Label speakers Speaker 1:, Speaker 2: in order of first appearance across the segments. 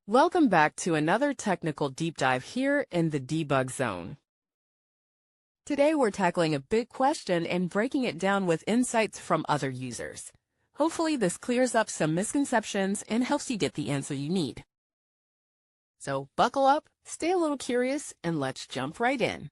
Speaker 1: Welcome back to another technical deep dive here in the debug zone. Today we're tackling a big question and breaking it down with insights from other users. Hopefully this clears up some misconceptions and helps you get the answer you need. So buckle up, stay a little curious, and let's jump right in.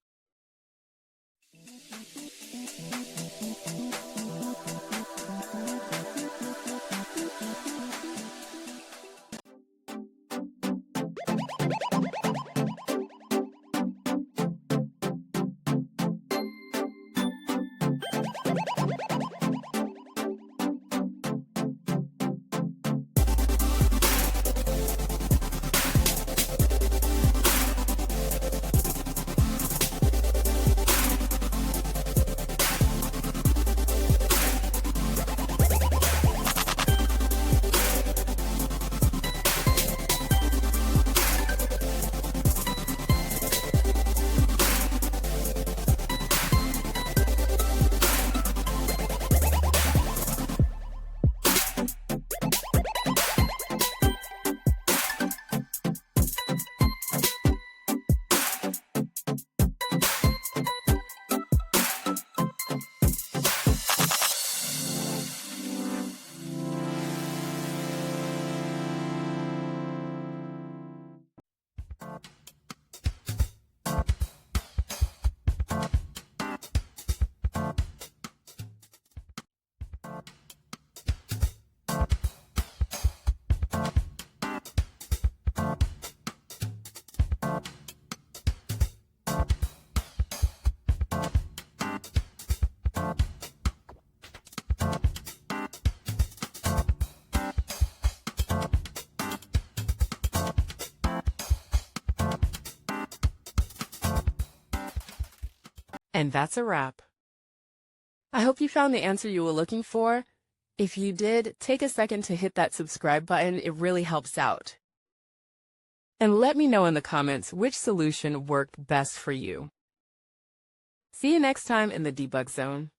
Speaker 1: And that's a wrap. I hope you found the answer you were looking for. If you did, take a second to hit that subscribe button. It really helps out. And let me know in the comments which solution worked best for you. See you next time in the debug zone.